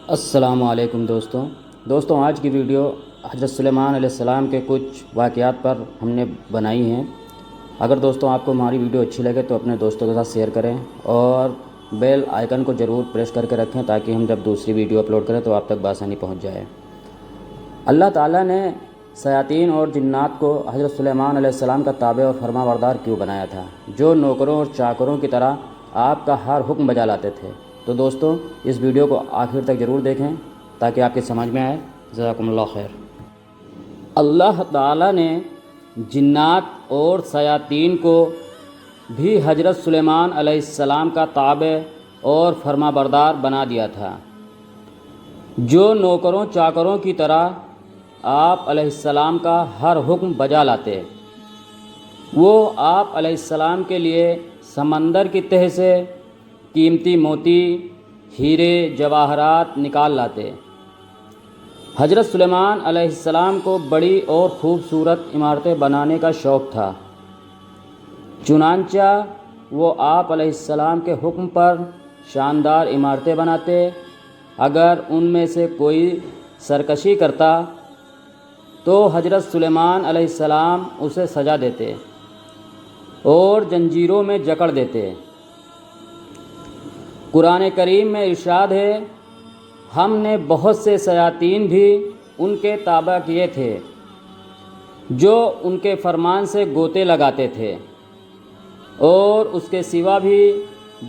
السلام علیکم دوستوں آج کی ویڈیو حضرت سلیمان علیہ السلام کے کچھ واقعات پر ہم نے بنائی ہیں۔ اگر دوستوں آپ کو ہماری ویڈیو اچھی لگے تو اپنے دوستوں کے ساتھ شیئر کریں اور بیل آئیکن کو ضرور پریس کر کے رکھیں تاکہ ہم جب دوسری ویڈیو اپلوڈ کریں تو آپ تک بآسانی پہنچ جائے۔ اللہ تعالیٰ نے شیاطین اور جنات کو حضرت سلیمان علیہ السلام کا تابع اور فرما بردار کیوں بنایا تھا، جو نوکروں اور چاکروں کی طرح آپ کا ہر حکم بجا لاتے تھے؟ تو دوستوں اس ویڈیو کو آخر تک ضرور دیکھیں تاکہ آپ کی سمجھ میں آئے۔ جزاکم اللہ خیر۔ اللہ تعالیٰ نے جنات اور شیاطین کو بھی حضرت سلیمان علیہ السلام کا تابع اور فرما بردار بنا دیا تھا، جو نوکروں چاکروں کی طرح آپ علیہ السلام کا ہر حکم بجا لاتے۔ وہ آپ علیہ السلام کے لیے سمندر کی تہ سے قیمتی موتی، ہیرے، جواہرات نکال لاتے۔ حضرت سلیمان علیہ السلام کو بڑی اور خوبصورت عمارتیں بنانے کا شوق تھا، چنانچہ وہ آپ علیہ السلام کے حکم پر شاندار عمارتیں بناتے۔ اگر ان میں سے کوئی سرکشی کرتا تو حضرت سلیمان علیہ السلام اسے سزا دیتے اور زنجیروں میں جکڑ دیتے۔ قرآن کریم میں ارشاد ہے، ہم نے بہت سے شیاطین بھی ان کے تابع کیے تھے جو ان کے فرمان سے گوتے لگاتے تھے اور اس کے سوا بھی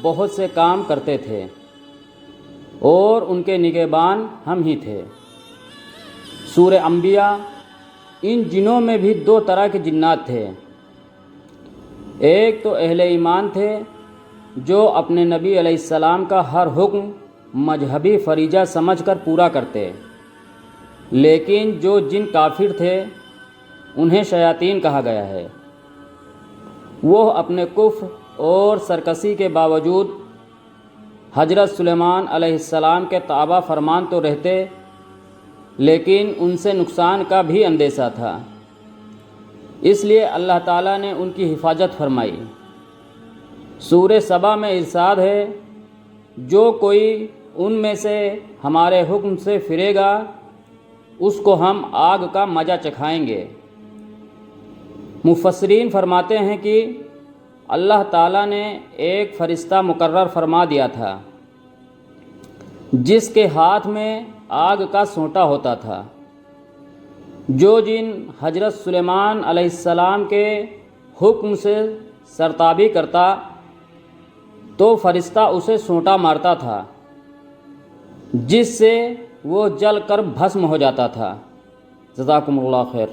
بہت سے کام کرتے تھے، اور ان کے نگہبان ہم ہی تھے۔ سورہ انبیاء۔ ان جنوں میں بھی دو طرح کے جنات تھے۔ ایک تو اہل ایمان تھے جو اپنے نبی علیہ السلام کا ہر حکم مذہبی فریضہ سمجھ کر پورا کرتے، لیکن جو جن کافر تھے انہیں شیاطین کہا گیا ہے۔ وہ اپنے کفر اور سرکشی کے باوجود حضرت سلیمان علیہ السلام کے تابع فرمان تو رہتے، لیکن ان سے نقصان کا بھی اندیشہ تھا، اس لیے اللہ تعالیٰ نے ان کی حفاظت فرمائی۔ سورہ سبا میں ارشاد ہے، جو کوئی ان میں سے ہمارے حکم سے پھرے گا اس کو ہم آگ کا مزہ چکھائیں گے۔ مفسرین فرماتے ہیں کہ اللہ تعالیٰ نے ایک فرشتہ مقرر فرما دیا تھا جس کے ہاتھ میں آگ کا سونٹا ہوتا تھا۔ جو جن حضرت سلیمان علیہ السلام کے حکم سے سرتابی کرتا تو فرشتہ اسے سونٹا مارتا تھا، جس سے وہ جل کر بھسم ہو جاتا تھا۔ جزاکم اللہ خیر۔